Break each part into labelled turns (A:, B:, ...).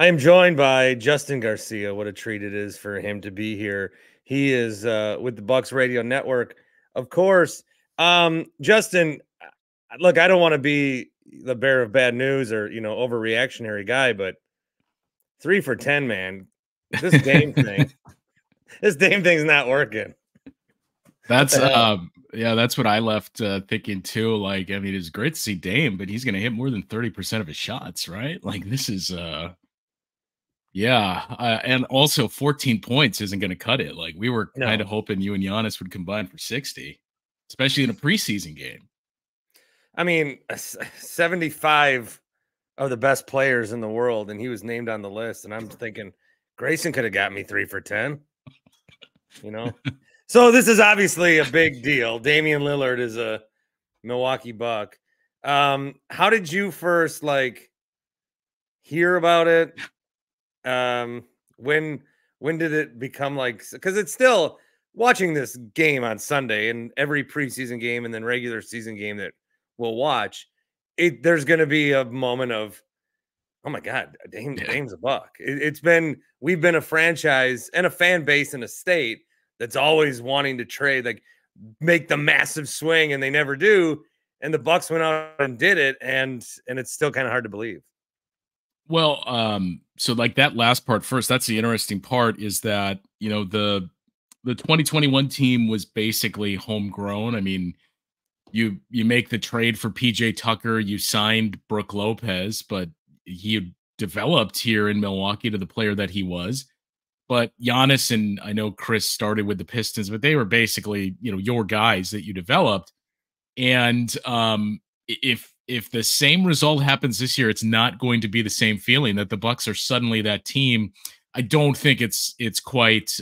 A: I am joined by Justin Garcia. What a treat it is for him to be here. He is with the Bucks Radio Network, of course. Justin, look, I don't want to be the bearer of bad news or overreactionary guy, but 3 for 10, man. This Dame thing, this Dame thing's not working.
B: That's yeah, that's what I left thinking too. Like, I mean, it's great to see Dame, but he's going to hit more than 30% of his shots, right? Like, this is and also 14 points isn't going to cut it. Like, we were kind of hoping you and Giannis would combine for 60, especially in a preseason game.
A: I mean, 75 of the best players in the world, and he was named on the list. And I'm thinking Grayson could have got me 3 for 10, So this is obviously a big deal. Damian Lillard is a Milwaukee Buck. How did you first hear about it? When did it become because it's still watching this game on Sunday and every preseason game and then regular season game that we'll watch, there's going to be a moment of, oh my God, Dame's a Buck. We've been a franchise and a fan base in a state that's always wanting to trade, make the massive swing, and they never do. And the Bucks went out and did it, and it's still kind of hard to believe.
B: Well, so that last part first, that's the interesting part, is that, the 2021 team was basically homegrown. I mean, you make the trade for PJ Tucker, you signed Brook Lopez, but he developed here in Milwaukee to the player that he was. But Giannis, and I know Chris started with the Pistons, but they were basically, your guys that you developed. And if the same result happens this year, it's not going to be the same feeling that the Bucks are suddenly that team. I don't think it's quite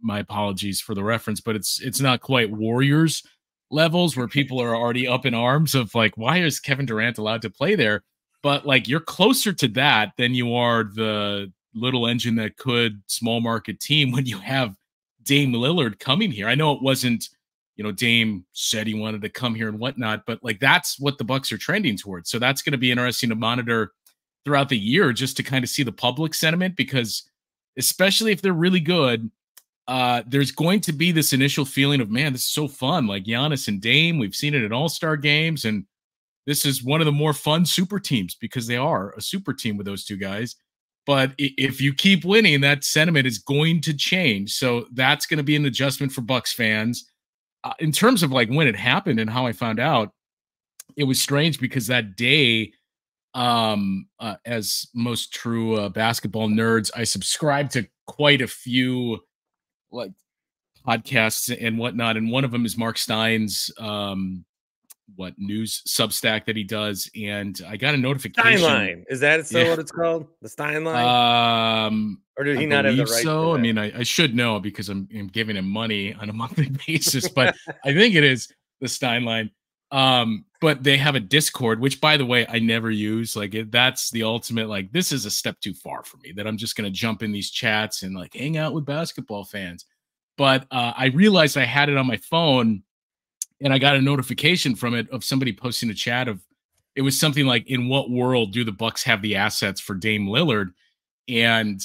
B: my apologies for the reference, but it's not quite Warriors levels where people are already up in arms of why is Kevin Durant allowed to play there? But you're closer to that than you are the little engine that could small market team when you have Dame Lillard coming here. I know it wasn't, Dame said he wanted to come here and whatnot, but that's what the Bucks are trending towards. So that's going to be interesting to monitor throughout the year, just to kind of see the public sentiment, because especially if they're really good, there's going to be this initial feeling of, man, this is so fun. Like Giannis and Dame, we've seen it in all-star games, and this is one of the more fun super teams because they are a super team with those two guys. But if you keep winning, that sentiment is going to change. So that's going to be an adjustment for Bucks fans. In terms of when it happened and how I found out, it was strange because that day, as most true basketball nerds, I subscribe to quite a few podcasts and whatnot. And one of them is Mark Stein's news Substack that he does, and I got a notification.
A: Steinline, is that still what it's called? The Steinline? Or did he not have the right?
B: So I mean, I should know because I'm giving him money on a monthly basis, but I think it is the Steinline. But they have a Discord, which, by the way, I never use. That's the ultimate. This is a step too far for me, that I'm just going to jump in these chats and hang out with basketball fans. But I realized I had it on my phone, and I got a notification from it of somebody posting a chat of, it was something like, in what world do the Bucks have the assets for Dame Lillard? And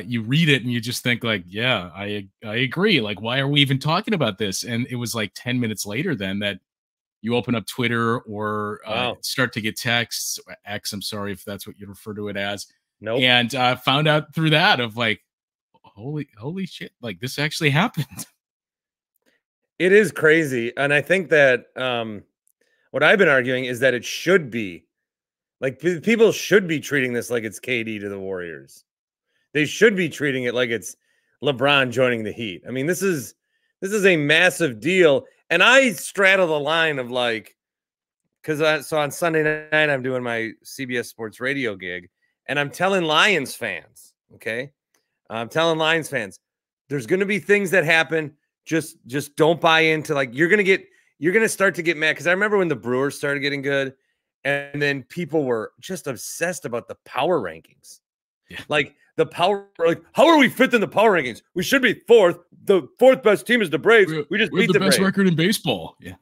B: you read it and you just think yeah, I agree. Why are we even talking about this? And it was 10 minutes later then that you open up Twitter or start to get texts, X, I'm sorry if that's what you refer to it as.
A: Nope.
B: And found out through that of holy shit, this actually happened.
A: It is crazy. And I think that what I've been arguing is that it should be people should be treating this like it's KD to the Warriors. They should be treating it like it's LeBron joining the Heat. I mean, this is a massive deal. And I straddle the line of so on Sunday night, I'm doing my CBS Sports Radio gig, and I'm telling Lions fans, okay? I'm telling Lions fans, there's going to be things that happen. Just don't buy into you're going to start to get mad. Cause I remember when the Brewers started getting good, and then people were just obsessed about the power rankings. Yeah. The power, how are we fifth in the power rankings? We should be fourth. The fourth best team is the Braves. We just beat the
B: best
A: Braves.
B: Record in baseball. Yeah.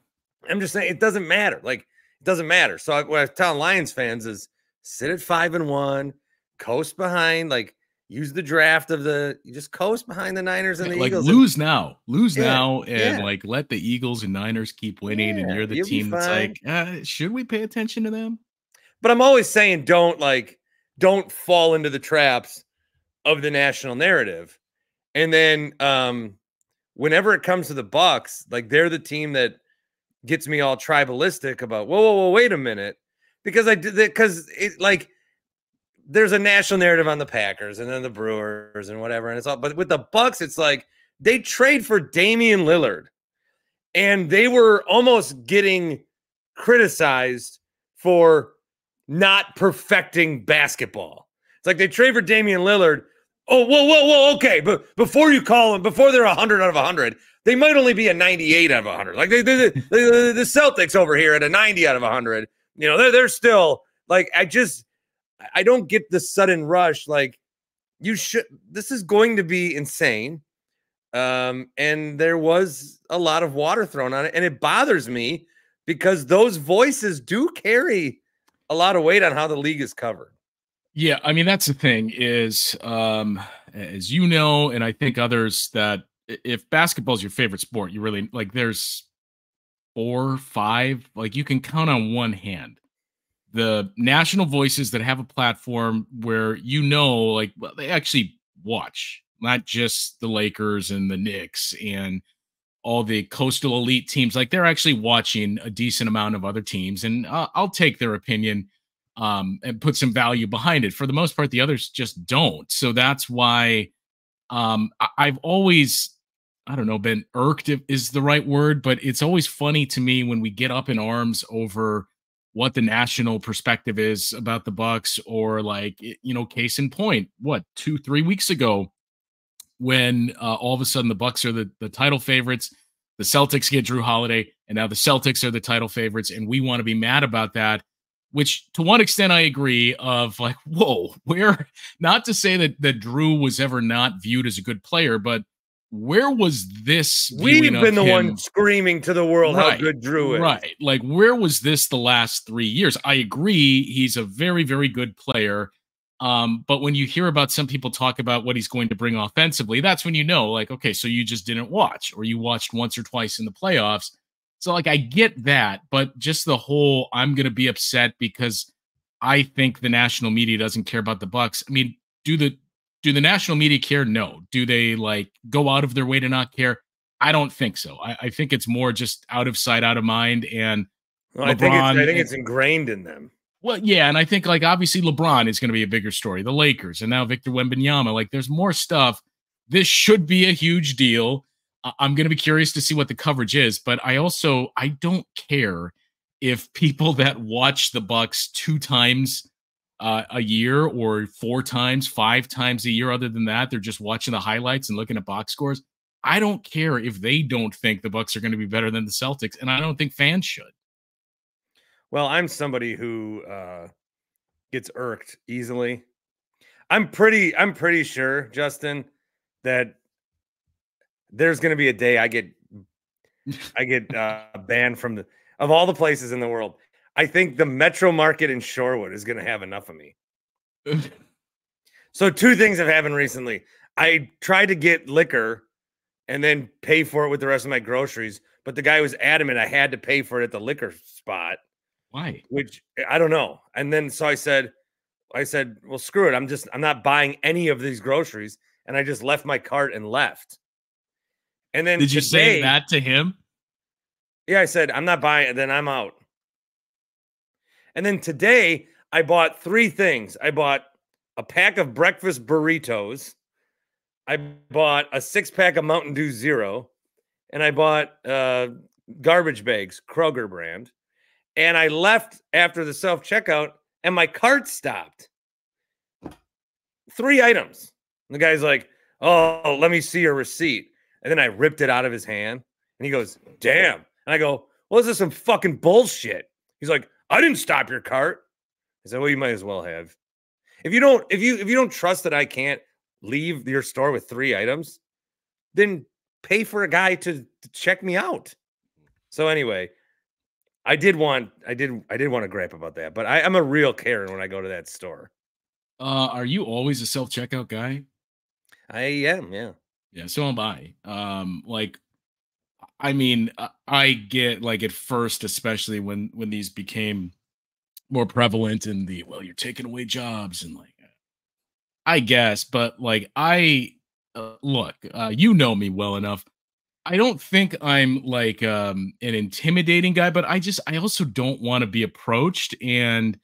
A: I'm just saying, it doesn't matter. It doesn't matter. So what I was telling Lions fans is sit at 5-1, coast behind, like use the draft of you just coast behind the Niners and the
B: Like
A: Eagles.
B: lose now, and
A: yeah.
B: like let the Eagles and Niners keep winning, and you're the
A: You'll be
B: team that's
A: fine.
B: like, should we pay attention to them?
A: But I'm always saying don't fall into the traps of the national narrative. And then whenever it comes to the Bucks, like they're the team that gets me all tribalistic about, whoa, wait a minute. Because there's a national narrative on the Packers and then the Brewers and whatever. And it's all, but with the Bucks, it's like they trade for Damian Lillard and they were almost getting criticized for not perfecting basketball. It's like they trade for Damian Lillard. Oh, whoa. Okay. But before you call them, before they're 100 out of 100, they might only be a 98 out of 100. Like the Celtics over here at a 90 out of 100. You know, they're still like, I don't get the sudden rush. Like this is going to be insane. And there was a lot of water thrown on it. And it bothers me because those voices do carry a lot of weight on how the league is covered.
B: Yeah. I mean, that's the thing is, as you know, and I think others, that if basketball is your favorite sport, you really like, there's 4, 5, like you can count on one hand the national voices that have a platform where, like, well, they actually watch, not just the Lakers and the Knicks and all the coastal elite teams. Like they're actually watching a decent amount of other teams, and I'll take their opinion and put some value behind it. For the most part, the others just don't. So that's why I've always, I don't know, been irked is the right word, but it's always funny to me when we get up in arms over what the national perspective is about the Bucks, or like, case in point, what, 2-3 weeks ago, when all of a sudden the Bucks are the title favorites, the Celtics get Drew Holiday, and now the Celtics are the title favorites, and we want to be mad about that, which to one extent I agree of like, whoa, where, not to say that Drew was ever not viewed as a good player, but where was this?
A: We've been the one screaming to the world how good Drew is.
B: Right. Like, where was this the last 3 years? I agree. He's a very, very good player. But when you hear about some people talk about what he's going to bring offensively, that's when you know, like, okay, so you just didn't watch, or you watched once or twice in the playoffs. So, like, I get that, but just the whole, I'm going to be upset because I think the national media doesn't care about the Bucks. I mean, do the national media care? No. Do they like go out of their way to not care? I don't think so. I think it's more just out of sight, out of mind. And
A: I think it's ingrained in them.
B: Well, yeah, and I think like obviously LeBron is going to be a bigger story. The Lakers, and now Victor Wembanyama. Like, there's more stuff. This should be a huge deal. I'm going to be curious to see what the coverage is, but I don't care if people that watch the Bucks 2 times a year, or 4 times, 5 times a year. Other than that, they're just watching the highlights and looking at box scores. I don't care if they don't think the Bucks are going to be better than the Celtics, and I don't think fans should.
A: Well, I'm somebody who gets irked easily. I'm pretty sure, Justin, that there's going to be a day I get banned from of all the places in the world. I think the Metro Market in Shorewood is going to have enough of me. So 2 things have happened recently. I tried to get liquor and then pay for it with the rest of my groceries, but the guy was adamant I had to pay for it at the liquor spot.
B: Why?
A: Which I don't know. And then so I said, well, screw it. I'm not buying any of these groceries. And I just left my cart and left. And then
B: did you say that to him?
A: Yeah, I said, I'm not buying it. Then I'm out. And then today I bought 3 things. I bought a pack of breakfast burritos. I bought a 6-pack of Mountain Dew Zero. And I bought garbage bags, Kroger brand. And I left after the self-checkout and my cart stopped. 3 items. And the guy's like, oh, let me see your receipt. And then I ripped it out of his hand. And he goes, damn. And I go, well, this is some fucking bullshit. He's like, I didn't stop your cart. I said, well, you might as well have. If you don't trust that I can't leave your store with 3 items, then pay for a guy to check me out. So anyway, I did want to gripe about that, but I'm a real Karen when I go to that store.
B: Are you always a self-checkout guy?
A: I am, yeah.
B: Yeah, so am I. Like, I mean, I get like at first, especially when these became more prevalent in the well, you're taking away jobs and like, I guess, but like, I look, you know me well enough. I don't think I'm like an intimidating guy, but I also don't want to be approached and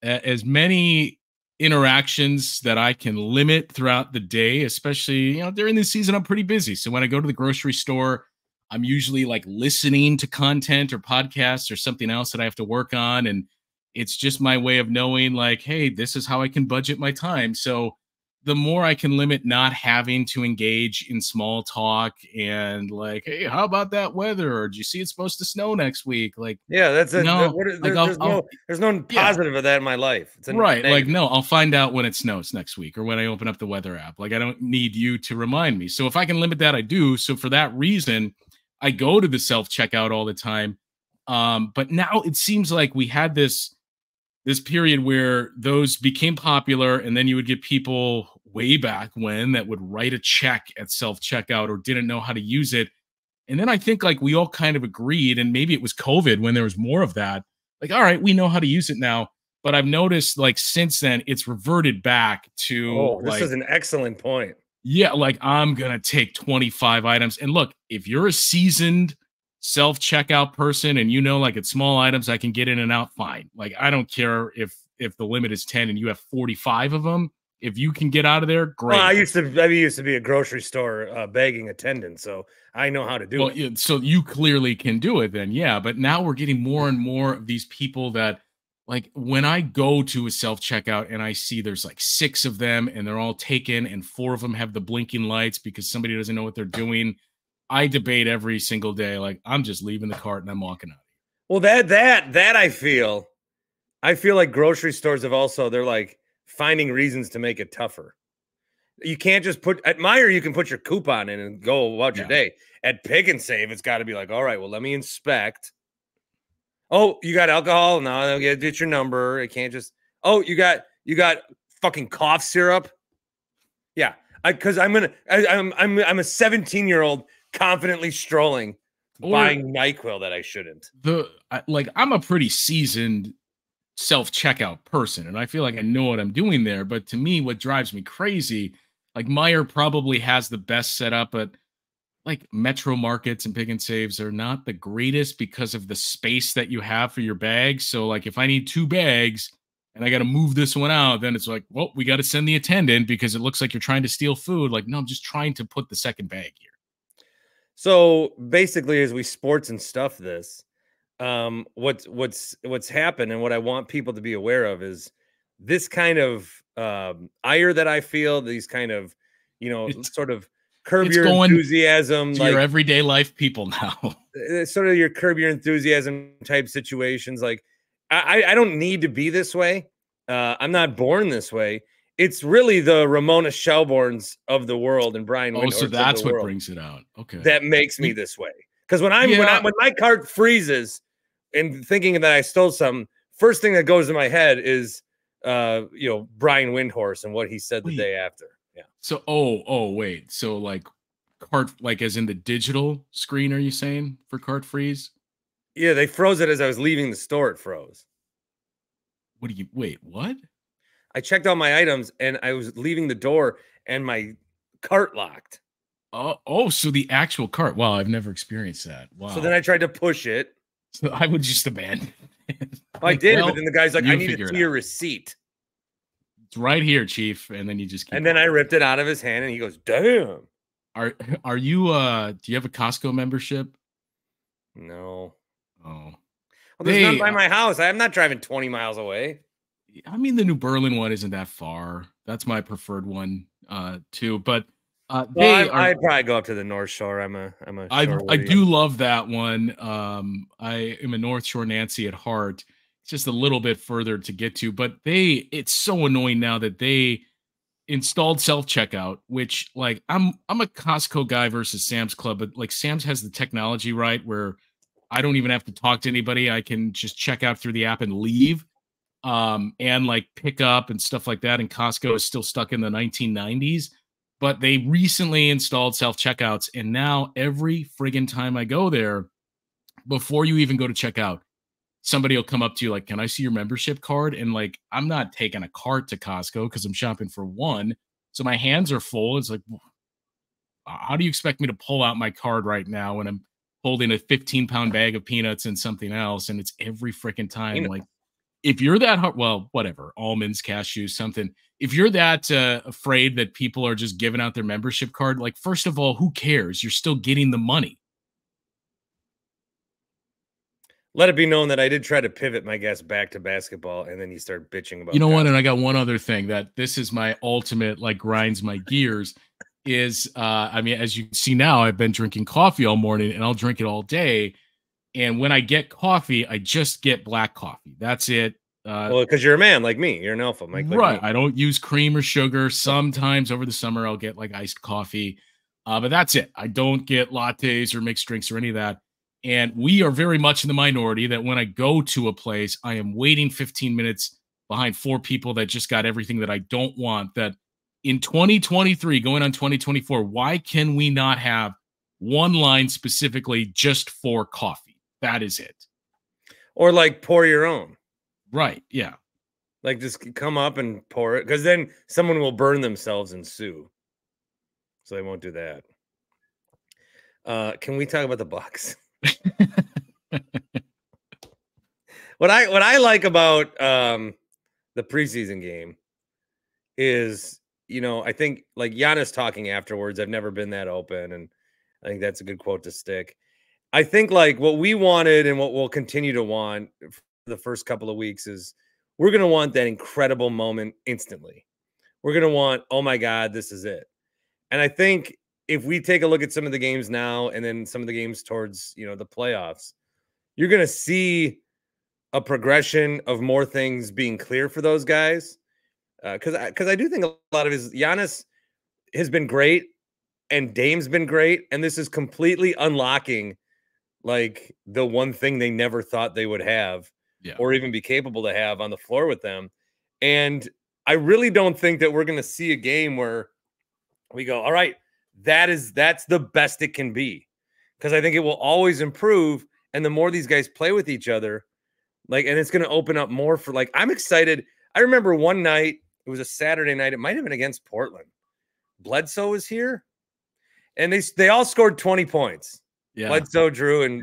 B: as many interactions that I can limit throughout the day, especially, during the season, I'm pretty busy. So when I go to the grocery store, I'm usually like listening to content or podcasts or something else that I have to work on. And it's just my way of knowing, like, hey, this is how I can budget my time. So the more I can limit not having to engage in small talk and like, hey, how about that weather? Or do you see it's supposed to snow next week? Like,
A: Yeah, that's it.
B: no, like
A: There's no
B: yeah,
A: positive of that in my life. It's a
B: right. Like,
A: negative.
B: no, I'll find out when it snows next week or when I open up the weather app. Like, I don't need you to remind me. So if I can limit that, I do. So for that reason, I go to the self checkout all the time. But now it seems like we had this period where those became popular, and then you would get people way back when that would write a check at self checkout or didn't know how to use it. And then I think like we all kind of agreed, and maybe it was COVID when there was more of that. Like, all right, we know how to use it now. But I've noticed like since then, it's reverted back to
A: Oh, this
B: like,
A: is an excellent point.
B: yeah, like I'm going to take 25 items. And look, if you're a seasoned self checkout person and like it's small items, I can get in and out fine. Like I don't care if the limit is 10 and you have 45 of them. If you can get out of there,
A: Well,
B: great.
A: I used to be a grocery store bagging attendant, so I know how to do it.
B: Yeah, so you clearly can do it then, yeah. But now we're getting more and more of these people that, like, when I go to a self checkout and I see there's like 6 of them and they're all taken and 4 of them have the blinking lights because somebody doesn't know what they're doing. I debate every single day, like, I'm just leaving the cart and I'm walking out.
A: Well, that I feel like grocery stores have also they're like finding reasons to make it tougher. You can't just put at Meyer, you can put your coupon in and go about your
B: Yeah.
A: day. At Pick and Save, it's got to be like, all right, well, let me inspect. Oh, you got alcohol? No, I'll get your number. It can't just. Oh, you got fucking cough syrup. Yeah, because I'm a 17-year-old confidently strolling, buying NyQuil that I shouldn't.
B: I'm a pretty seasoned self-checkout person, and I feel like I know what I'm doing there. But to me, what drives me crazy, like Meyer probably has the best setup, but like Metro Markets and Pick and Saves are not the greatest because of the space that you have for your bags. So like if I need 2 bags and I got to move this one out, then it's like, well, we got to send the attendant because it looks like you're trying to steal food. Like, no, I'm just trying to put the second bag here.
A: So basically, as we sports and stuff this, what's happened and what I want people to be aware of is this kind of ire that I feel, these kind of,
B: It's
A: sort of curb
B: it's
A: your
B: going
A: enthusiasm,
B: to
A: like
B: your everyday life people now.
A: sort of your curb your enthusiasm type situations. Like I don't need to be this way. I'm not born this way. It's really the Ramona Shelbournes of the world and Brian
B: Oh, so
A: Windhorst
B: that's
A: of the
B: what
A: world
B: brings it out. Okay.
A: that makes me this way. Because when
B: Yeah.
A: when my cart freezes and thinking that I stole something, first thing that goes in my head is Brian Windhorst and what he said the
B: Wait.
A: day after. Yeah.
B: So wait. So like cart, like as in the digital screen, are you saying for cart freeze?
A: Yeah, they froze it as I was leaving the store. It froze.
B: What do you wait? What?
A: I checked all my items and I was leaving the door and my cart locked.
B: So the actual cart. Wow, I've never experienced that. Wow.
A: So then I tried to push it.
B: So I would just abandon it.
A: I did,
B: Well,
A: but then the guy's like, I
B: you
A: need to
B: figure it
A: see your
B: out.
A: receipt.
B: It's right here, Chief. And then you just keep
A: And then I
B: walking.
A: ripped it out of his hand and he goes, damn.
B: Are you do you have a Costco membership?
A: No.
B: Oh.
A: Well, there's none by my house. I'm not driving 20 miles away.
B: I mean, the New Berlin one isn't that far. That's my preferred one, too. But
A: I'd probably go up to the North Shore.
B: I do love that one. I am a North Shore Nancy at heart. It's just a little bit further to get to, but it's so annoying now that they installed self checkout, which like I'm a Costco guy versus Sam's Club, but like Sam's has the technology right where I don't even have to talk to anybody. I can just check out through the app and leave. and like pickup and stuff like that. And Costco is still stuck in the 1990s, but they recently installed self-checkouts. And now every friggin' time I go there, before you even go to checkout, somebody will come up to you like, can I see your membership card? And like, I'm not taking a cart to Costco because I'm shopping for one. So my hands are full. It's like, how do you expect me to pull out my card right now when I'm holding a 15-pound bag of peanuts and something else? And it's every freaking time. Like, if you're that hard, well, whatever, almonds, cashews, something. If you're that afraid that people are just giving out their membership card, like, first of all, who cares? You're still getting the money.
A: Let it be known that I did try to pivot my guess back to basketball, and then you start bitching about.
B: You know what? And I got one other thing that this is my ultimate, like, grinds my gears. Is I mean, as you can see now, I've been drinking coffee all morning, and I'll drink it all day. And when I get coffee, I just get black coffee. That's it.
A: Well, because you're a man like me, you're an alpha, Mike. Like
B: right.
A: me.
B: I don't use cream or sugar. Sometimes over the summer, I'll get like iced coffee, but that's it. I don't get lattes or mixed drinks or any of that. And we are very much in the minority that when I go to a place, I am waiting 15 minutes behind 4 people that just got everything that I don't want. That in 2023, going on 2024, why can we not have one line specifically just for coffee? That is it.
A: Or like pour your own.
B: Right. Yeah.
A: Like just come up and pour it, because then someone will burn themselves and sue. So they won't do that. Can we talk about the Bucks? What I like about the preseason game is, you know, I think like Giannis talking afterwards, I've never been that open, and I think that's a good quote to stick. I think like what we wanted and what we'll continue to want for the first couple of weeks is we're going to want that incredible moment instantly. We're going to want, oh my God, this is it. And I think if we take a look at some of the games now and then some of the games towards, you know, the playoffs, you're going to see a progression of more things being clear for those guys. Because I do think a lot of Giannis has been great and Dame's been great. And this is completely unlocking like the one thing they never thought they would have, or even be capable to have on the floor with them. And I really don't think that we're going to see a game where we go, all right, that's the best it can be. Because I think it will always improve. And the more these guys play with each other, like, and it's going to open up more for, like, I'm excited. I remember one night, it was a Saturday night. It might have been against Portland. Bledsoe was here, and they all scored 20 points. Yeah. Bledsoe, Drew,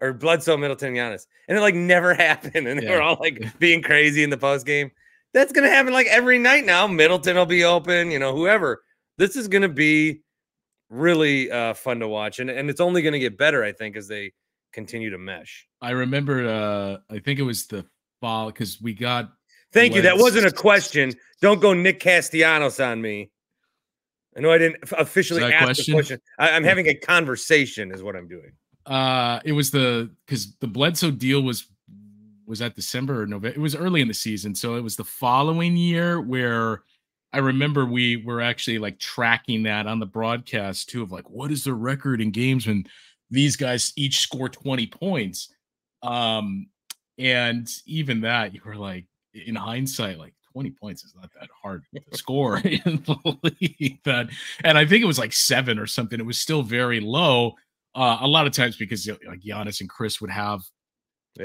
A: or Bledsoe, Middleton, Giannis. And it like never happened. And they were all like being crazy in the post game. That's going to happen like every night now. Middleton will be open, you know, whoever. This is going to be really fun to watch. And it's only going to get better, I think, as they continue to mesh.
B: I remember, I think it was the fall, because we got.
A: Thank you. That wasn't a question. Don't go Nick Castellanos on me. I know I didn't officially ask the question. I'm having a conversation is what I'm doing.
B: It was because the Bledsoe deal was that December or November. It was early in the season. So it was the following year where I remember we were actually like tracking that on the broadcast too, of like, what is the record in games when these guys each score 20 points? And even that, you were like, in hindsight, like 20 points is not that hard to score in the league. And I think it was like 7 or something. It was still very low. A lot of times because like Giannis and Chris would have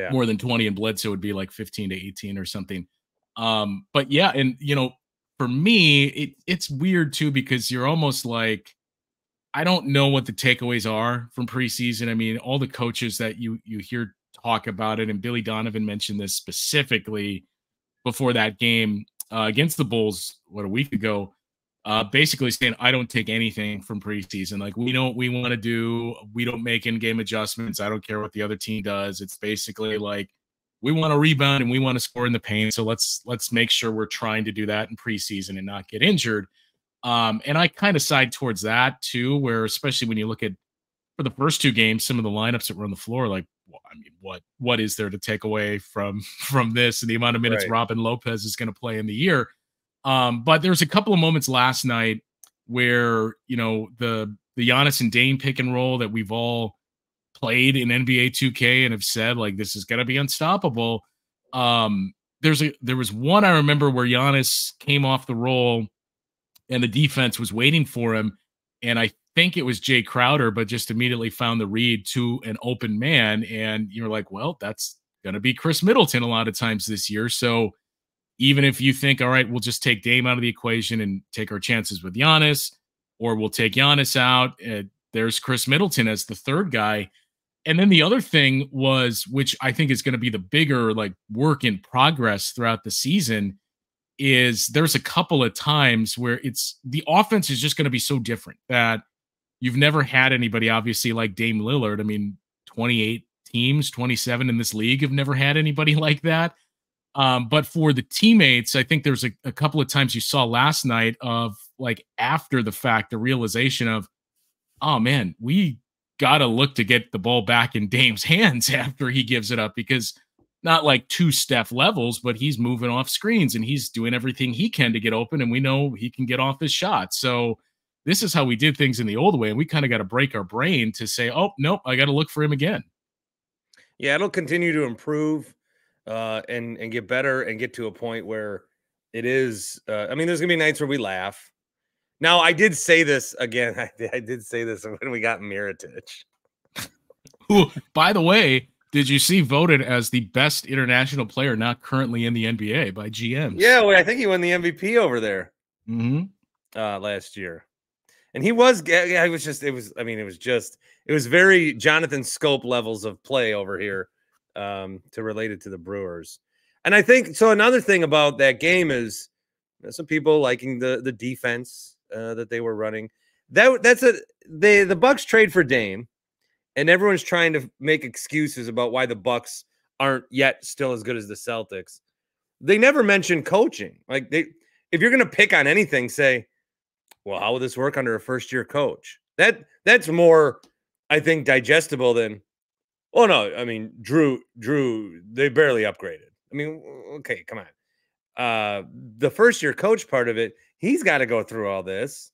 B: more than 20 and Bledsoe would be like 15 to 18 or something. But yeah, and you know, for me, it's weird too, because you're almost like, I don't know what the takeaways are from preseason. I mean, all the coaches that you hear talk about it, and Billy Donovan mentioned this specifically before that game against the Bulls, a week ago, basically saying, I don't take anything from preseason. Like, we know what we want to do. We don't make in-game adjustments. I don't care what the other team does. It's basically like, we want to rebound and we want to score in the paint. So let's make sure we're trying to do that in preseason and not get injured. And I kind of side towards that too, where especially when you look at, for the first 2 games, some of the lineups that were on the floor, like, well, I mean, what is there to take away from this and the amount of minutes Robin Lopez is going to play in the year? But there's a couple of moments last night where, you know, the Giannis and Dame pick and roll that we've all played in NBA 2K and have said, like, this is going to be unstoppable. there was one I remember where Giannis came off the roll and the defense was waiting for him. And I think it was Jay Crowder, but just immediately found the read to an open man. And you're like, well, that's going to be Chris Middleton a lot of times this year. So even if you think, all right, we'll just take Dame out of the equation and take our chances with Giannis, or we'll take Giannis out, there's Chris Middleton as the third guy. And then the other thing was, which I think is going to be the bigger like work in progress throughout the season, is there's a couple of times where it's the offense is just going to be so different that you've never had anybody obviously like Dame Lillard. I mean, 28 teams, 27 in this league have never had anybody like that. But for the teammates, I think there's a couple of times you saw last night of like after the fact, the realization of, oh man, we got to look to get the ball back in Dame's hands after he gives it up, because not like two Steph levels, but he's moving off screens and he's doing everything he can to get open. And we know he can get off his shot. So this is how we did things in the old way. And we kind of got to break our brain to say, oh, nope, I got to look for him again.
A: Yeah, it'll continue to improve and get better and get to a point where it is. I mean, there's going to be nights where we laugh. Now, I did say this again. I did say this when we got Mirotic.
B: Who, by the way, did you see voted as the best international player not currently in the NBA by GMs?
A: Yeah, well, I think he won the MVP over there last year. And he was, it was very Jonathan Scope levels of play over here to relate it to the Brewers. And I think, so another thing about that game is some people liking the defense that they were running. The Bucks trade for Dame, and everyone's trying to make excuses about why the Bucks aren't yet still as good as the Celtics. They never mention coaching. Like if you're going to pick on anything, say, well, how will this work under a first-year coach? That's more, I think, digestible than, oh no, I mean, Drew, they barely upgraded. I mean, okay, come on. The first-year coach part of it, he's got to go through all this.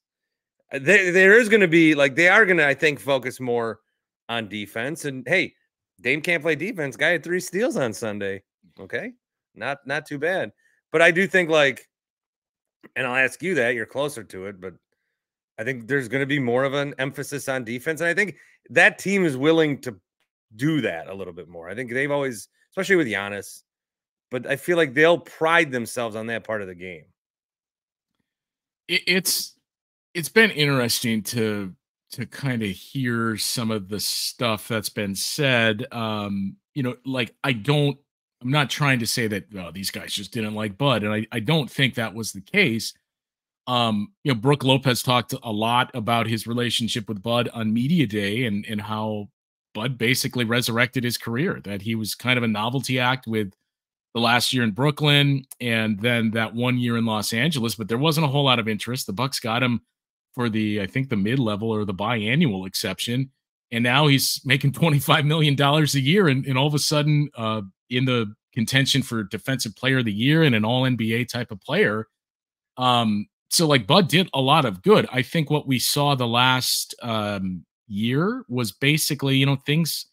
A: There is going to be, like, they are going to, I think, focus more on defense. And hey, Dame can't play defense. Guy had 3 steals on Sunday. Okay, not too bad. But I do think, like, and I'll ask you that, you're closer to it, but I think there's going to be more of an emphasis on defense. And I think that team is willing to do that a little bit more. I think they've always, especially with Giannis, but I feel like they'll pride themselves on that part of the game.
B: It's been interesting to kind of hear some of the stuff that's been said. Like I'm not trying to say that these guys just didn't like Bud, and I don't think that was the case. Brooke Lopez talked a lot about his relationship with Bud on Media Day and how Bud basically resurrected his career, that he was kind of a novelty act with the last year in Brooklyn and then that 1 year in Los Angeles, but there wasn't a whole lot of interest. The Bucks got him for I think the mid-level or the biannual exception. And now he's making $25 million a year and all of a sudden in the contention for defensive player of the year and an all NBA type of player. So like Bud did a lot of good. I think what we saw the last year was basically, things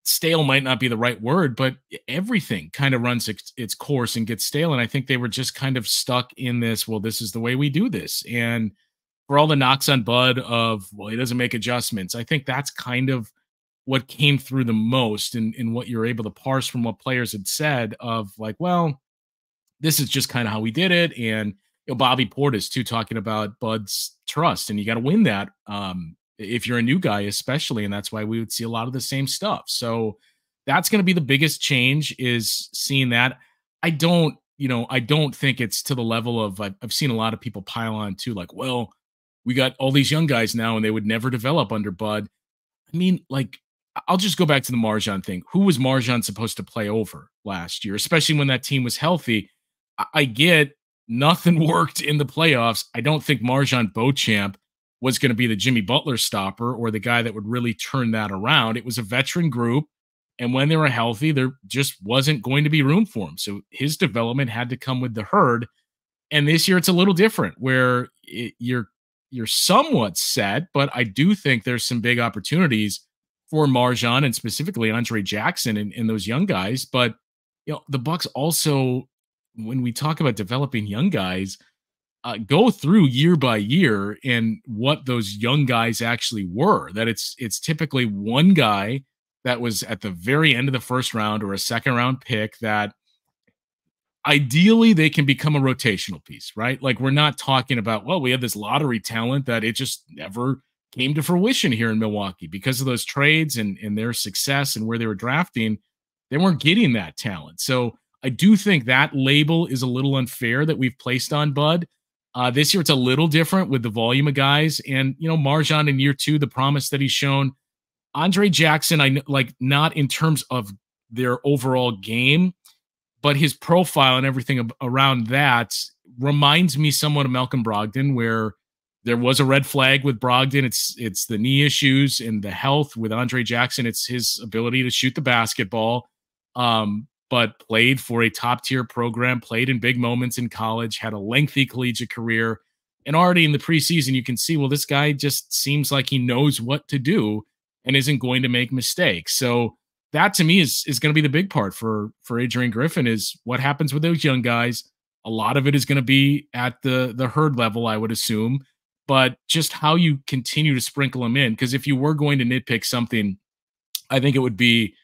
B: stale might not be the right word, but everything kind of runs its course and gets stale. And I think they were just kind of stuck in this, well, this is the way we do this. And for all the knocks on Bud of, well, he doesn't make adjustments, I think that's kind of what came through the most in what you're able to parse from what players had said of like, well, this is just kind of how we did it. And Bobby Portis too, talking about Bud's trust, and you got to win that if you're a new guy, especially. And that's why we would see a lot of the same stuff. So that's going to be the biggest change, is seeing that. I don't think it's to the level of, I've seen a lot of people pile on too, like, well, we got all these young guys now and they would never develop under Bud. I mean, like, I'll just go back to the Marjan thing. Who was Marjan supposed to play over last year, especially when that team was healthy? I get nothing worked in the playoffs. I don't think Marjan Beauchamp was going to be the Jimmy Butler stopper or the guy that would really turn that around. It was a veteran group, and when they were healthy, there just wasn't going to be room for him. So his development had to come with the herd. And this year it's a little different, where you're somewhat set, but I do think there's some big opportunities for Marjan and specifically Andre Jackson and those young guys. But the Bucks also, when we talk about developing young guys, go through year by year and what those young guys actually were. That it's typically one guy that was at the very end of the first round or a second round pick that ideally they can become a rotational piece, right? Like we're not talking about, well, we have this lottery talent that it just never came to fruition here in Milwaukee because of those trades and their success and where they were drafting. They weren't getting that talent. So I do think that label is a little unfair that we've placed on Bud. This year, it's a little different with the volume of guys. And, Marjan in year 2, the promise that he's shown. Andre Jackson, I know, like, not in terms of their overall game, but his profile and everything around that reminds me somewhat of Malcolm Brogdon, where there was a red flag with Brogdon. It's the knee issues and the health. With Andre Jackson, it's his ability to shoot the basketball, but played for a top-tier program, played in big moments in college, had a lengthy collegiate career. And already in the preseason, you can see, well, this guy just seems like he knows what to do and isn't going to make mistakes. So that to me is going to be the big part for Adrian Griffin, is what happens with those young guys. A lot of it is going to be at the herd level, I would assume, but just how you continue to sprinkle them in. Because if you were going to nitpick something, I think it would be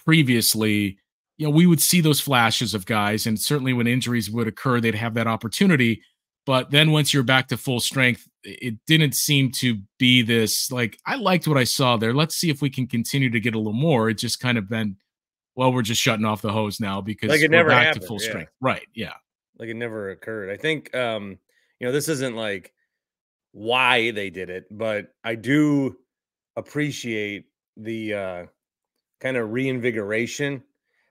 B: previously, we would see those flashes of guys, and certainly when injuries would occur, they'd have that opportunity. But then once you're back to full strength, it didn't seem to be this, like, I liked what I saw there, let's see if we can continue to get a little more. It just kind of been, well, we're just shutting off the hose now because
A: like it
B: we're
A: never
B: back
A: happened,
B: to full
A: yeah.
B: strength. Right. Yeah.
A: Like it never occurred. I think, this isn't like why they did it, but I do appreciate the kind of reinvigoration,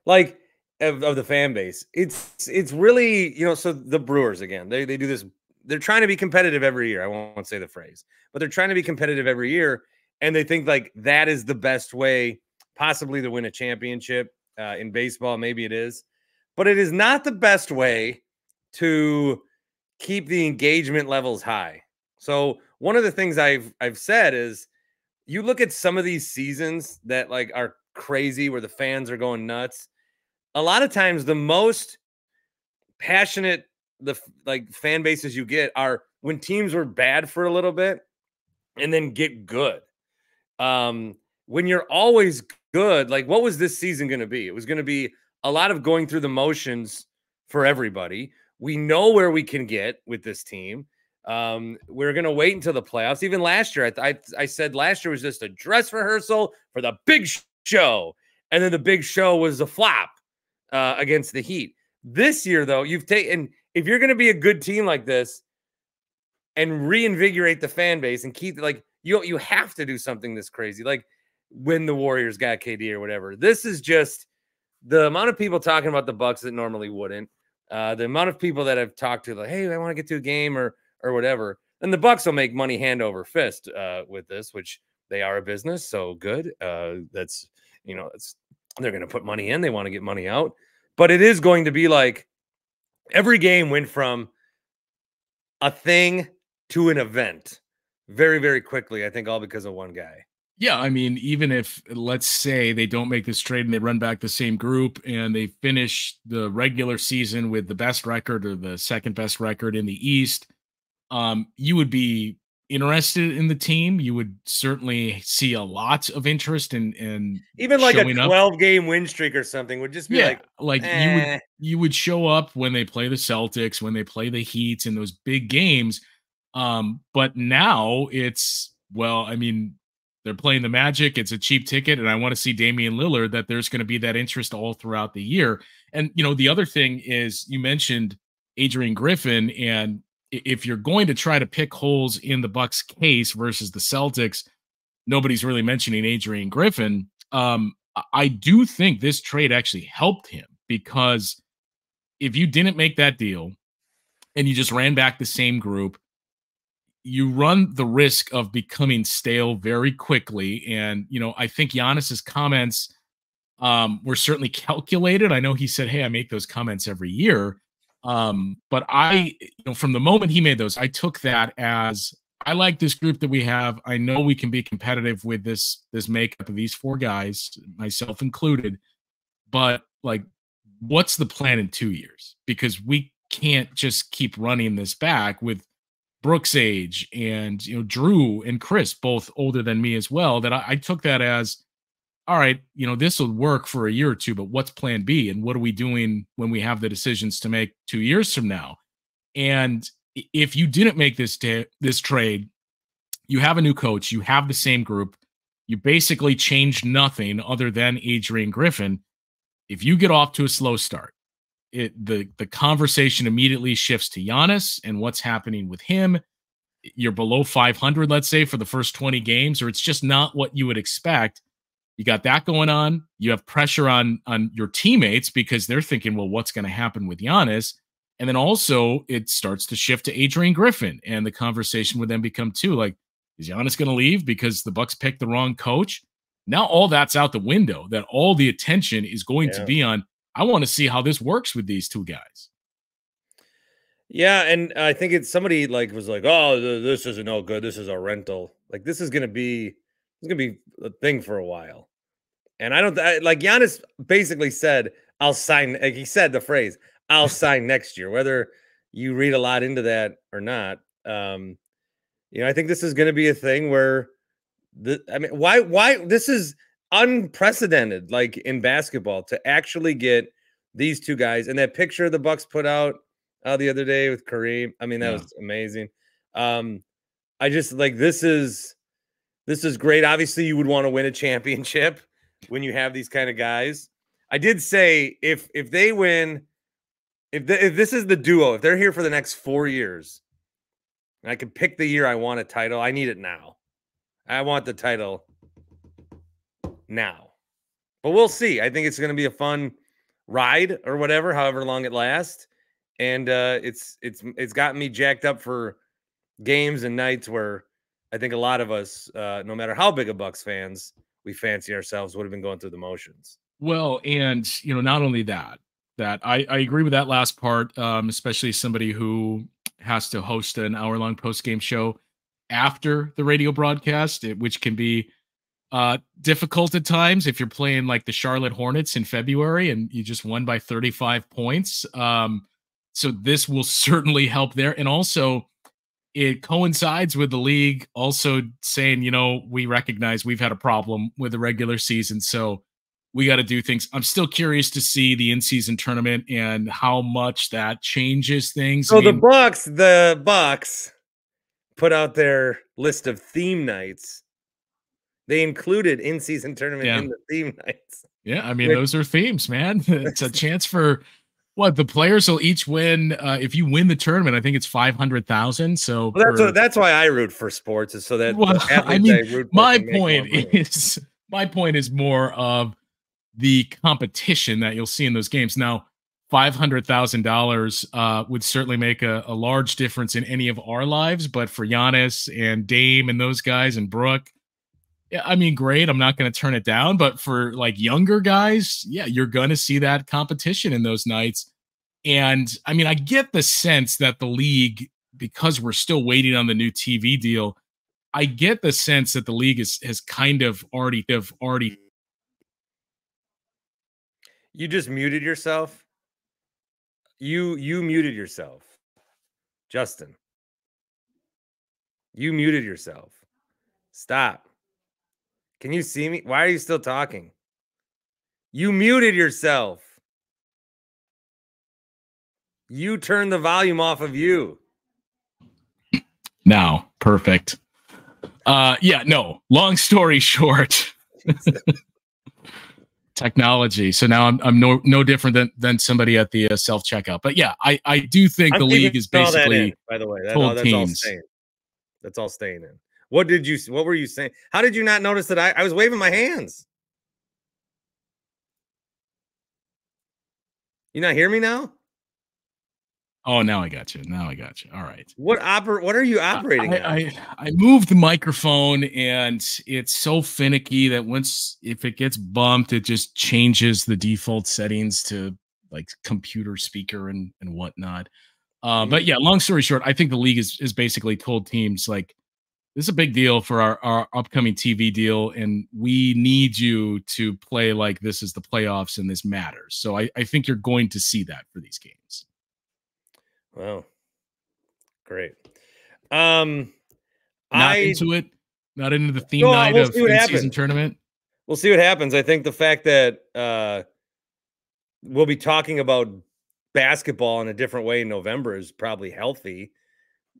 A: like, of the fan base. It's really, so the Brewers, again, they do this. They're trying to be competitive every year. I won't say the phrase, but they're trying to be competitive every year. And they think like that is the best way possibly to win a championship in baseball. Maybe it is, but it is not the best way to keep the engagement levels high. So one of the things I've said is, you look at some of these seasons that like are crazy, where the fans are going nuts. A lot of times the most passionate fan bases you get are when teams were bad for a little bit and then get good. When you're always good, like, what was this season going to be? It was going to be a lot of going through the motions for everybody. We know where we can get with this team. We're going to wait until the playoffs. Even last year, I said last year was just a dress rehearsal for the big show. And then the big show was a flop against the Heat. This year, though, you've taken, if you're going to be a good team like this and reinvigorate the fan base and keep, like, you have to do something this crazy, like when the Warriors got KD or whatever. This is just the amount of people talking about the Bucks that normally wouldn't. The amount of people that I've talked to, like, hey, I want to get to a game or whatever. And the Bucks will make money hand over fist with this, which they are a business. So good. That's, they're going to put money in. They want to get money out. But it is going to be like every game went from a thing to an event very, very quickly. I think all because of one guy.
B: Yeah, I mean, even if, let's say, they don't make this trade and they run back the same group and they finish the regular season with the best record or the second best record in the East, you would be interested in the team. You would certainly see a lot of interest in
A: even like a 12-game win streak or something would just be
B: you would show up when they play the Celtics, when they play the Heat in those big games. But now it's, well, I mean, they're playing the Magic. It's a cheap ticket, and I want to see Damian Lillard. That there's going to be that interest all throughout the year. And the other thing is, you mentioned Adrian Griffin, and if you're going to try to pick holes in the Bucks case versus the Celtics, nobody's really mentioning Adrian Griffin. I do think this trade actually helped him, because if you didn't make that deal and you just ran back the same group, you run the risk of becoming stale very quickly. And, I think Giannis's comments were certainly calculated. I know he said, hey, I make those comments every year. But from the moment he made those, I took that as, I like this group that we have. I know we can be competitive with this makeup of these four guys, myself included. but like, what's the plan in 2 years? Because we can't just keep running this back with Brooks' age and, you know, Drew and Chris, both older than me as well, that I took that as, all right, you know, this will work for a year or two, but what's plan B? And what are we doing when we have the decisions to make 2 years from now? And if you didn't make this trade, you have a new coach, you have the same group, you basically changed nothing other than Adrian Griffin. If you get off to a slow start, the conversation immediately shifts to Giannis and what's happening with him. You're below 500, let's say, for the first 20 games, or it's just not what you would expect. You got that going on. You have pressure on your teammates because they're thinking, well, what's going to happen with Giannis? And then also it starts to shift to Adrian Griffin, and the conversation would then become too, like, is Giannis going to leave because the Bucks picked the wrong coach? Now all that's out the window, that all the attention is going to be on, I want to see how this works with these two guys.
A: Yeah, and I think it's somebody was like, oh, this isn't no good. This is a rental. Like, this is going to be a thing for a while. And like Giannis basically said, I'll sign. Like, he said the phrase, I'll sign next year, whether you read a lot into that or not. I think this is going to be a thing where why this is unprecedented, like in basketball, to actually get these two guys. And that picture the Bucks put out the other day with Kareem, I mean, that was amazing. I just like, this is great. Obviously, you would want to win a championship when you have these kind of guys. I did say if they win, if this is the duo, if they're here for the next 4 years, and I can pick the year I want a title, I need it now. I want the title now. But we'll see. I think it's going to be a fun ride or whatever, however long it lasts. And it's gotten me jacked up for games and nights where I think a lot of us, no matter how big a Bucks fans we fancy ourselves, would have been going through the motions.
B: Well, and not only that I agree with that last part, especially somebody who has to host an hour-long post-game show after the radio broadcast, which can be difficult at times if you're playing like the Charlotte Hornets in February and you just won by 35 points. So this will certainly help there. And also, it coincides with the league also saying, we recognize we've had a problem with the regular season, so we got to do things. I'm still curious to see the in-season tournament and how much that changes things.
A: So the Bucks put out their list of theme nights. They included in-season tournament in the theme nights.
B: Yeah, I mean, those are themes, man. It's a chance for the players will each win. If you win the tournament, I think it's 500,000. So
A: that's why I root for sports, is so that
B: my point is more of the competition that you'll see in those games. Now, $500,000 would certainly make a large difference in any of our lives, but for Giannis and Dame and those guys and Brooke, I mean, great. I'm not going to turn it down, but for like younger guys, you're going to see that competition in those nights. And I mean, I get the sense that the league, because we're still waiting on the new TV deal, I get the sense that the league has kind of already.
A: You just muted yourself. You muted yourself, Justin. You muted yourself. Stop. Can you see me? Why are you still talking? You muted yourself. You turned the volume off of you.
B: Now, perfect. Long story short. Technology. So now I'm no different than somebody at the self-checkout. But I do think the league is basically,
A: by the way, that's
B: teams.
A: all staying. That's all staying in. What were you saying? How did you not notice that I was waving my hands? You not hear me now?
B: Oh, now I got you. All right.
A: What are you operating at?
B: I moved the microphone, and it's so finicky that if it gets bumped, it just changes the default settings to like computer speaker and whatnot. But long story short, I think the league is basically told teams, like, this is a big deal for our upcoming TV deal, and we need you to play like this is the playoffs and this matters. So I think you're going to see that for these games.
A: Wow. Great.
B: Not into it, not into the theme
A: No,
B: night
A: we'll
B: of
A: see what
B: in-season
A: happens.
B: tournament.
A: We'll see what happens. I think the fact that we'll be talking about basketball in a different way in November is probably healthy.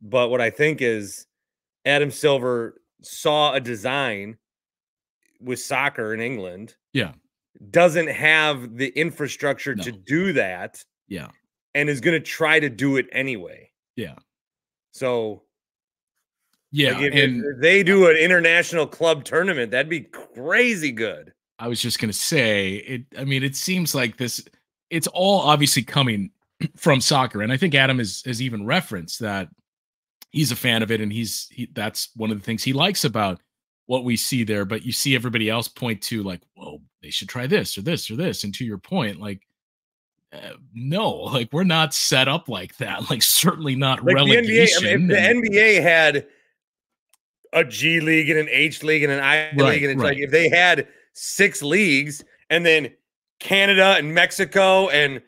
A: But what I think is Adam Silver saw a design with soccer in England.
B: Yeah.
A: Doesn't have the infrastructure
B: No.
A: to do that.
B: Yeah.
A: And is going to try to do it anyway.
B: Yeah.
A: So,
B: yeah.
A: like if they do an international club tournament, that'd be crazy good.
B: I was just going to say it. I mean, it seems like it's all obviously coming from soccer. And I think Adam has even referenced that he's a fan of it. And that's one of the things he likes about what we see there. But you see everybody else point to like, well, they should try this or this or this. And to your point, like, no, like we're not set up like that. Like certainly not like relegation.
A: The NBA, if the NBA had a G League and an H League and an I League, and it's like if they had 6 leagues and then Canada and Mexico and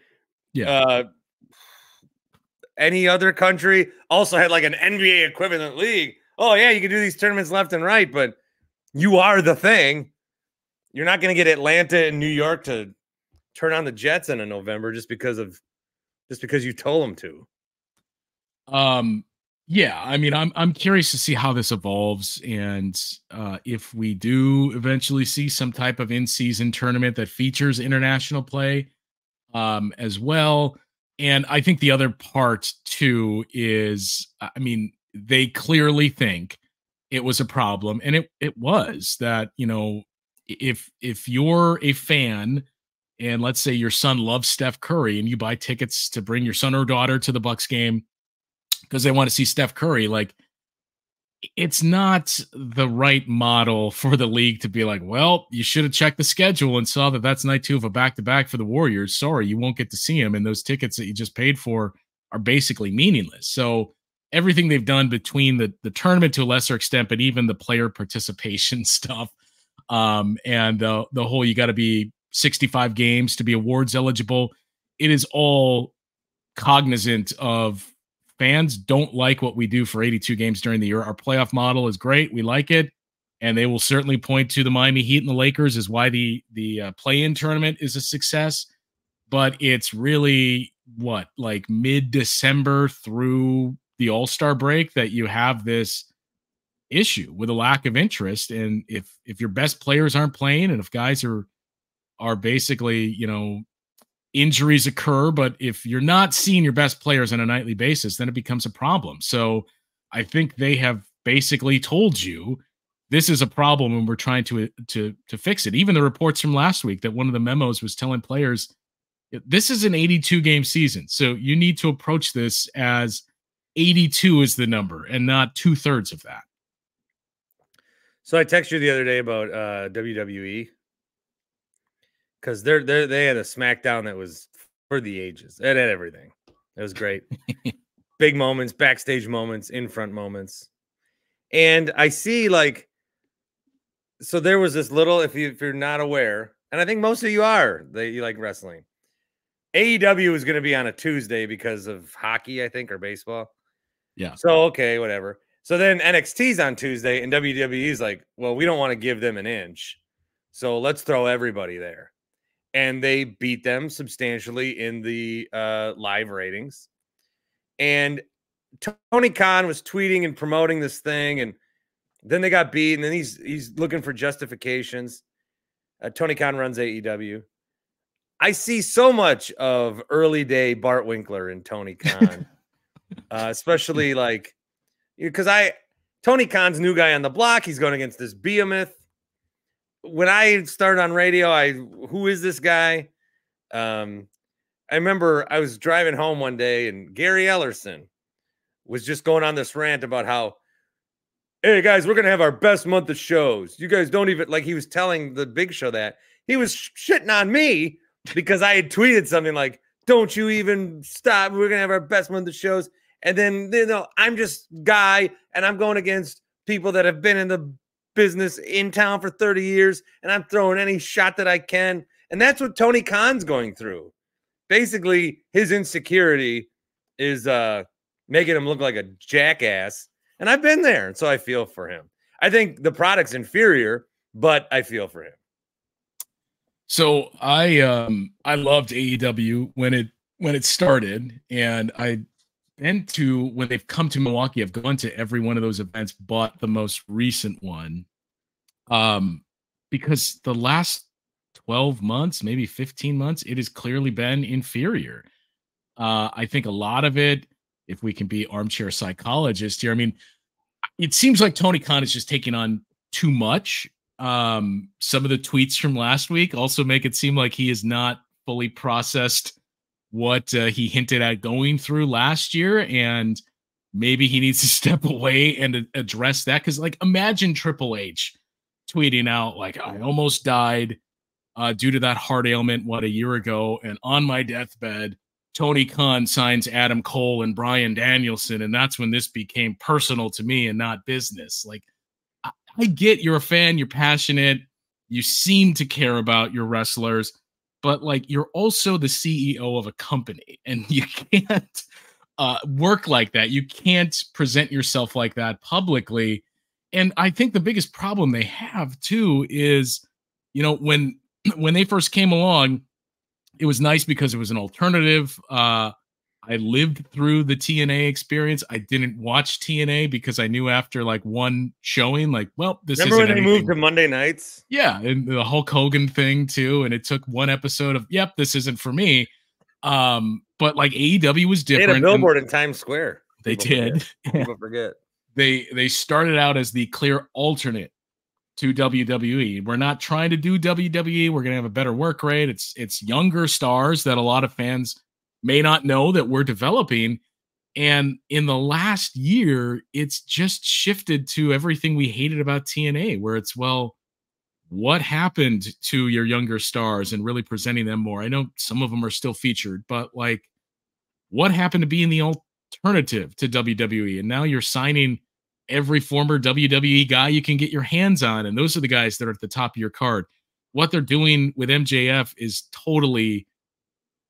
A: any other country also had like an NBA equivalent league. Oh yeah, you can do these tournaments left and right, but you are the thing. You're not going to get Atlanta and New York to turn on the Jets in November just because you told them to.
B: Yeah, I mean, I'm curious to see how this evolves, and if we do eventually see some type of in-season tournament that features international play, as well. And I think the other part too is, I mean, they clearly think it was a problem, and it was that, you know, if you're a fan and let's say your son loves Steph Curry and you buy tickets to bring your son or daughter to the Bucks game because they want to see Steph Curry, like it's not the right model for the league to be like, well, you should have checked the schedule and saw that that's night 2 of a back-to-back for the Warriors. Sorry, you won't get to see him. And those tickets that you just paid for are basically meaningless. So everything they've done between the tournament to a lesser extent, but even the player participation stuff, and the whole, you got to be 65 games to be awards eligible. It is all cognizant of fans don't like what we do for 82 games during the year. Our playoff model is great. We like it. And they will certainly point to the Miami Heat and the Lakers as why the play-in tournament is a success. But it's really like mid-December through the All-Star break that you have this issue with a lack of interest. And if your best players aren't playing, and if guys are basically, you know, injuries occur, but if you're not seeing your best players on a nightly basis, then it becomes a problem. So I think they have basically told you this is a problem and we're trying to fix it. Even the reports from last week that one of the memos was telling players, this is an 82 game season. So you need to approach this as 82 is the number and not 2/3 of that.
A: So I texted you the other day about WWE. Because they had a SmackDown that was for the ages. It had everything. It was great. Big moments, backstage moments, in front moments. And I see like, so there was this little, if you're not aware, and I think most of you are, you like wrestling. AEW is going to be on a Tuesday because of hockey, I think, or baseball.
B: Yeah.
A: So, okay, whatever. So then NXT's on Tuesday and WWE's like, well, we don't want to give them an inch. So let's throw everybody there. And they beat them substantially in the live ratings. And Tony Khan was tweeting and promoting this thing, and then they got beat, and then he's looking for justifications. Tony Khan runs AEW. I see so much of early day Bart Winkler and Tony Khan, especially like, because Tony Khan's new guy on the block. He's going against this behemoth. When I started on radio, who is this guy? I remember I was driving home one day and Gary Ellerson was just going on this rant about how, hey guys, we're going to have our best month of shows. You guys don't even, like, he was telling the Big Show that he was shitting on me because I had tweeted something like, don't you even stop. We're going to have our best month of shows. And then, you know, I'm just guy and I'm going against people that have been in the business in town for 30 years, and I'm throwing any shot that I can. And that's what Tony Khan's going through. Basically, his insecurity is making him look like a jackass. And I've been there, and so I feel for him. I think the product's inferior, but I feel for him.
B: So I loved AEW when it started, and I've been to, when they've come to Milwaukee, I've gone to every one of those events, but the most recent one, because the last 12 months, maybe 15 months, it has clearly been inferior. I think a lot of it, if we can be armchair psychologists here, I mean, it seems like Tony Khan is just taking on too much. Some of the tweets from last week also make it seem like he has not fully processed what he hinted at going through last year, and maybe he needs to step away and address that. Because, like, imagine Triple H tweeting out, like, I almost died due to that heart ailment, a year ago, and on my deathbed, Tony Khan signs Adam Cole and Bryan Danielson, and that's when this became personal to me and not business. Like, I get you're a fan, you're passionate, you seem to care about your wrestlers, but, like, you're also the CEO of a company, and you can't work like that. You can't present yourself like that publicly. And I think the biggest problem they have too is, you know, when they first came along, it was nice because it was an alternative. I lived through the TNA experience. I didn't watch TNA because I knew after like one showing, like, well, this isn't
A: Remember when they
B: anything.
A: moved to Monday nights?
B: Yeah, and the Hulk Hogan thing too. And it took one episode of, yep, this isn't for me. But like AEW was different.
A: They had a billboard in Times Square.
B: They did.
A: People forget.
B: They started out as the clear alternate to WWE. We're not trying to do WWE. We're going to have a better work rate. It's younger stars that a lot of fans may not know that we're developing. And in the last year, it's just shifted to everything we hated about TNA, where it's, well, what happened to your younger stars and really presenting them more? I know some of them are still featured, but like, what happened to being the alternative to WWE? And now you're signing every former WWE guy you can get your hands on. And those are the guys that are at the top of your card. What they're doing with MJF is totally,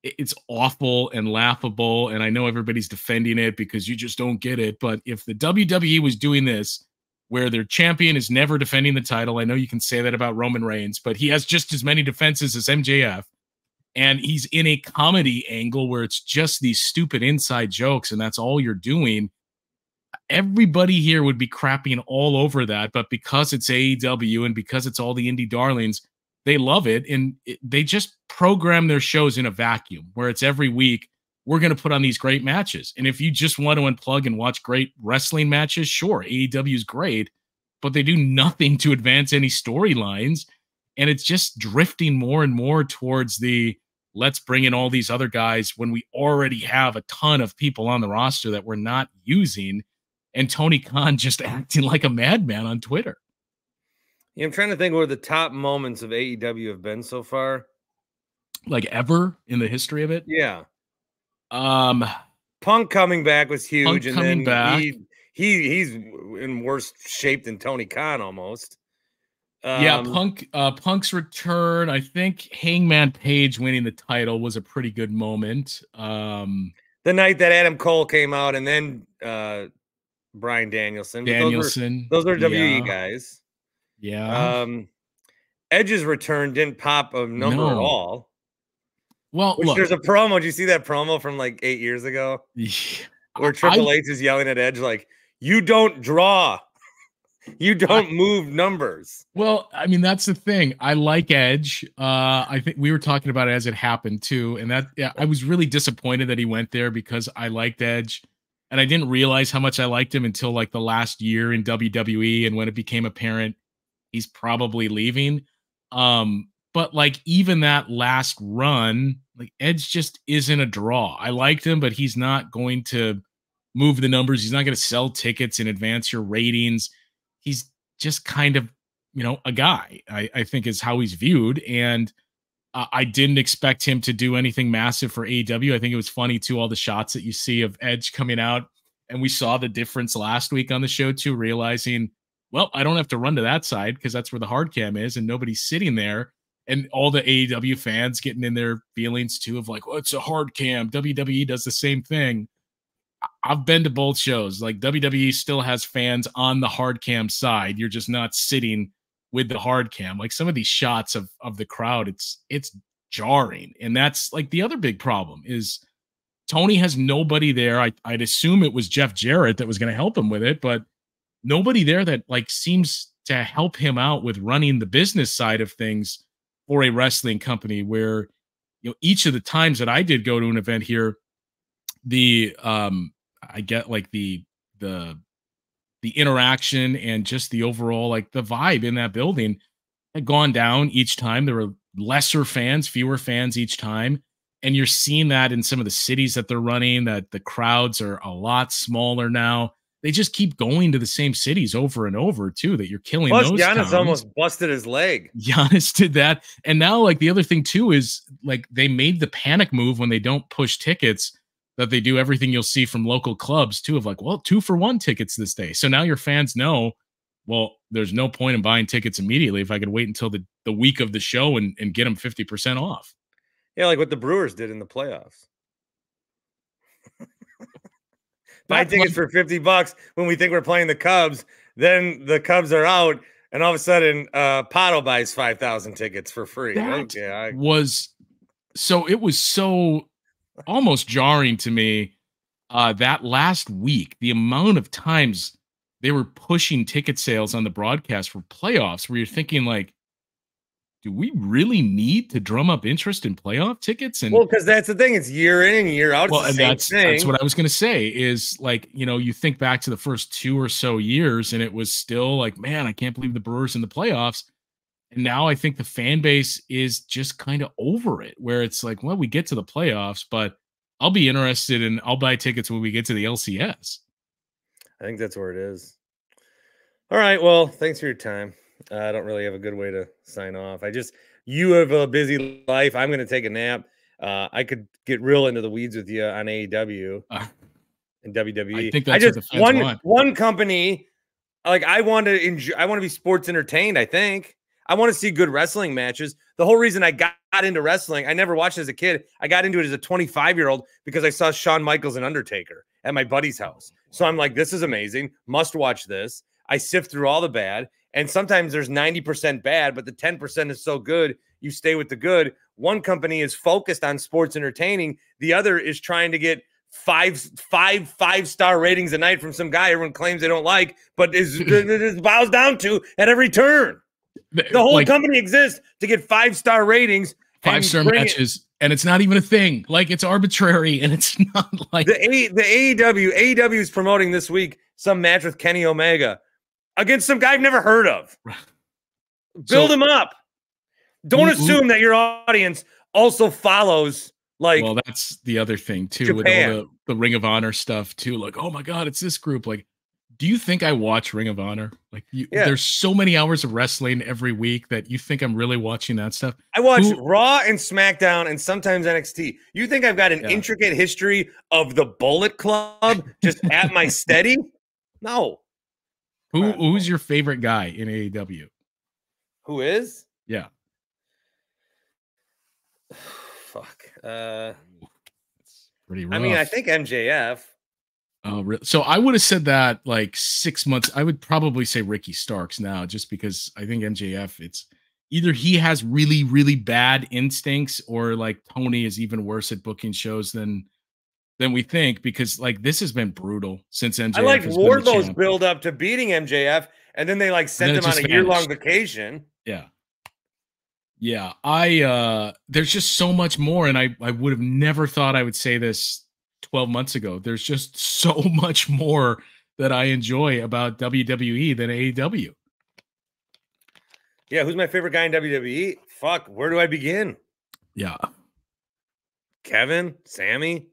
B: it's awful and laughable. And I know everybody's defending it because you just don't get it. But if the WWE was doing this, where their champion is never defending the title, I know you can say that about Roman Reigns, but he has just as many defenses as MJF. And he's in a comedy angle where it's just these stupid inside jokes, and that's all you're doing. Everybody here would be crapping all over that, but because it's AEW and because it's all the indie darlings, they love it, and they just program their shows in a vacuum where it's every week, we're going to put on these great matches. And if you just want to unplug and watch great wrestling matches, sure, AEW is great, but they do nothing to advance any storylines, and it's just drifting more and more towards the let's bring in all these other guys when we already have a ton of people on the roster that we're not using. And Tony Khan just acting like a madman on Twitter.
A: Yeah, I'm trying to think where the top moments of AEW have been so far.
B: Like ever in the history of it?
A: Yeah. Punk coming back was huge.
B: Punk
A: and
B: coming
A: then
B: back.
A: He's in worse shape than Tony Khan almost.
B: Yeah, Punk's return. I think Hangman Page winning the title was a pretty good moment.
A: The night that Adam Cole came out, and then Bryan Danielson. Those are WWE guys.
B: Yeah.
A: Edge's return didn't pop a number at all.
B: Well, look,
A: there's a promo. Did you see that promo from like 8 years ago?
B: Yeah,
A: where Triple H is yelling at Edge like, "You don't draw. You don't move numbers."
B: Well, I mean, that's the thing. I like Edge. I think we were talking about it as it happened too. And I was really disappointed that he went there because I liked Edge. And I didn't realize how much I liked him until like the last year in WWE. And when it became apparent he's probably leaving. But like even that last run, like Edge just isn't a draw. I liked him, but he's not going to move the numbers. He's not going to sell tickets and advance your ratings. He's just kind of, a guy, I think is how he's viewed. And I didn't expect him to do anything massive for AEW. I think it was funny too, all the shots that you see of Edge coming out. And we saw the difference last week on the show too, realizing well, I don't have to run to that side because that's where the hard cam is and nobody's sitting there. And all the AEW fans getting in their feelings too of like, well, it's a hard cam. WWE does the same thing. I've been to both shows. Like WWE still has fans on the hard cam side. You're just not sitting with the hard cam. Like some of these shots of the crowd, it's jarring. And that's like the other big problem is Tony has nobody there. I'd assume it was Jeff Jarrett that was going to help him with it, but nobody there that like seems to help him out with running the business side of things for a wrestling company where, you know, each of the times that I did go to an event here, I get like the interaction and just the overall, like the vibe in that building had gone down each time. There were lesser fans, fewer fans each time. And you're seeing that in some of the cities that they're running, that the crowds are a lot smaller now. They just keep going to the same cities over and over too, that you're killing
A: Plus,
B: those
A: Giannis
B: towns.
A: almost busted his leg.
B: Giannis did that. And now like the other thing too is like they made the panic move when they don't push tickets that they do everything you'll see from local clubs too of like, well, 2-for-1 tickets this day. So now your fans know, well, there's no point in buying tickets immediately if I could wait until the week of the show and get them 50% off.
A: Yeah, like what the Brewers did in the playoffs. Buy tickets for $50 when we think we're playing the Cubs. Then the Cubs are out, and all of a sudden, Pato buys 5,000 tickets for free.
B: It was so almost jarring to me that last week, the amount of times they were pushing ticket sales on the broadcast for playoffs where you're thinking like, do we really need to drum up interest in playoff tickets? And
A: well, because that's the thing, it's year in and year out.
B: Well, and that's what I was going to say is like, you know, you think back to the first 2 or so years and it was still like, man, I can't believe the Brewers in the playoffs. And now I think the fan base is just kind of over it, where it's like, well, we get to the playoffs, but I'll be interested and I'll buy tickets when we get to the LCS.
A: I think that's where it is. All right. Well, thanks for your time. I don't really have a good way to sign off. You have a busy life. I'm going to take a nap. I could get real into the weeds with you on AEW and WWE.
B: I think that's what the fans want.
A: One company, like I want to be sports entertained. I think I want to see good wrestling matches. The whole reason I got into wrestling, I never watched it as a kid. I got into it as a 25-year-old because I saw Shawn Michaels and Undertaker at my buddy's house. So I'm like, this is amazing. Must watch this. I sift through all the bad. And sometimes there's 90% bad, but the 10% is so good, you stay with the good. One company is focused on sports entertaining. The other is trying to get five-star ratings a night from some guy everyone claims they don't like, but it bows down to at every turn. The whole company exists to get 5-star ratings.
B: 5-star matches, and it's not even a thing. Like, it's arbitrary, and it's not like...
A: The AEW is promoting this week some match with Kenny Omega against some guy I've never heard of. Build him up. Don't assume that your audience also follows, like...
B: Well, that's the other thing, too,
A: Japan.
B: with all the Ring of Honor stuff, too. Like, oh, my God, it's this group. Like, do you think I watch Ring of Honor? Like, there's so many hours of wrestling every week that you think I'm really watching that stuff?
A: I watch Raw and SmackDown and sometimes NXT. You think I've got an intricate history of the Bullet Club just at my steady? No.
B: Who's your favorite guy in AEW?
A: Who is?
B: Yeah.
A: Fuck.
B: It's pretty rough.
A: I mean, I think MJF.
B: Oh, really? So I would have said that like 6 months. I would probably say Ricky Starks now, just because I think MJF, it's either he has really, really bad instincts or like Tony is even worse at booking shows than we think, because like this has been brutal since MJF.
A: I like Wardlow's build up to beating MJF, and then they like sent him on a year-long vacation.
B: Yeah. Yeah. There's just so much more, and I would have never thought I would say this 12 months ago. There's just so much more that I enjoy about WWE than AEW.
A: Yeah, who's my favorite guy in WWE? Fuck, where do I begin?
B: Yeah.
A: Kevin, Sammy,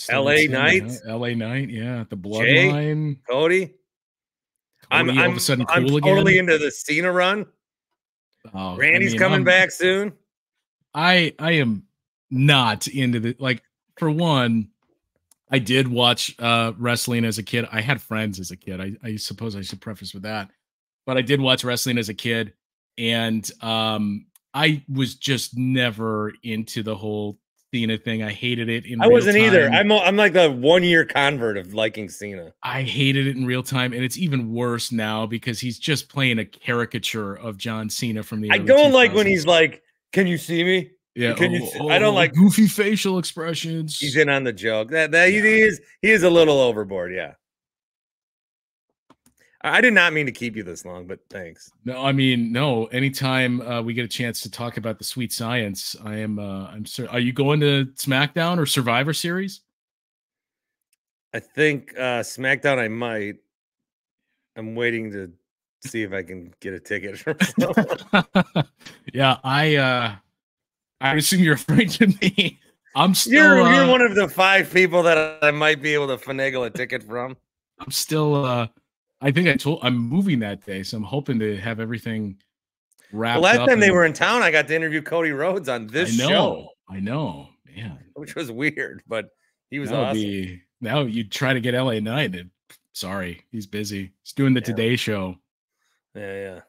A: LA Knight,
B: yeah, the Bloodline,
A: Cody. I'm all of a sudden cool I'm totally again. Into the Cena run.
B: Oh,
A: Randy's coming back soon.
B: I am not into the, like, for one, I did watch wrestling as a kid. I had friends as a kid. I suppose I should preface with that. But I did watch wrestling as a kid, and I was just never into the whole Cena thing. I hated it in
A: I
B: real
A: wasn't either.
B: time.
A: I'm like a 1-year convert of liking Cena.
B: I hated it in real time, and it's even worse now because he's just playing a caricature of John Cena from the
A: I
B: early
A: don't like when
B: 2000s.
A: he's like, "Can you see me?
B: Yeah,
A: Can you see?" I don't like
B: goofy facial expressions.
A: he's in on the joke. That
B: Yeah.
A: he is a little overboard, yeah. I did not mean to keep you this long, but thanks.
B: No, I mean, no. Anytime we get a chance to talk about the sweet science, I am. I'm. Are you going to SmackDown or Survivor Series?
A: I think SmackDown I might. I'm waiting to see if I can get a ticket from someone.
B: Yeah, I assume you're afraid to me. I'm
A: You're
B: still.
A: one of the 5 people that I might be able to finagle a ticket from.
B: I'm still. I think I'm moving that day, so I'm hoping to have everything
A: The
B: wrapped
A: last
B: up.
A: time they were in town, I got to interview Cody Rhodes on this show,
B: I know, man.
A: which was weird, but he was
B: That would
A: awesome.
B: be now. You try to get LA Knight. Sorry, he's busy. He's doing the Today Show.
A: Yeah.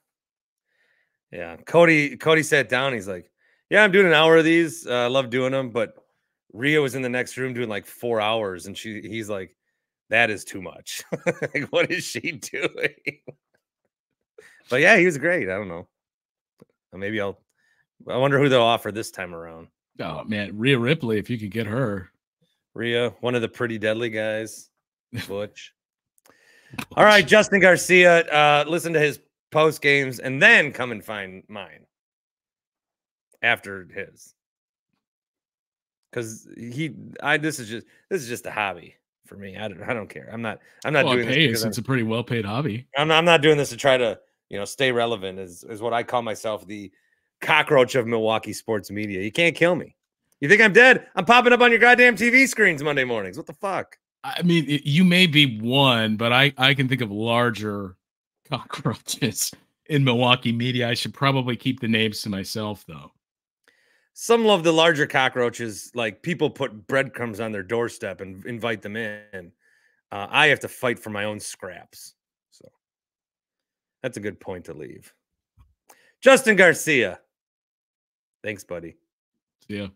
A: Cody sat down. He's like, "Yeah, I'm doing an hour of these. I love doing them." But Rhea was in the next room doing like 4 hours, and he's like, "That is too much. Like, what is she doing?" But yeah, he was great. I don't know. Maybe I wonder who they'll offer this time around.
B: Oh man, Rhea Ripley, if you could get her.
A: Rhea, one of the pretty deadly guys. Butch. All right, Justin Garcia. Listen to his post games and then come and find mine after his. Because this is just a hobby for me. I don't care. I'm not doing this.
B: It's a pretty well paid hobby.
A: I'm not doing this to try to stay relevant. Is what I call myself, the cockroach of Milwaukee sports media. You can't kill me. You think I'm dead? I'm popping up on your goddamn TV screens Monday mornings. What the fuck?
B: I mean, you may be one, but I can think of larger cockroaches in Milwaukee media. I should probably keep the names to myself, though.
A: Some love the larger cockroaches. Like, people put breadcrumbs on their doorstep and invite them in. I have to fight for my own scraps. So that's a good point to leave. Justin Garcia. Thanks, buddy.
B: Yeah.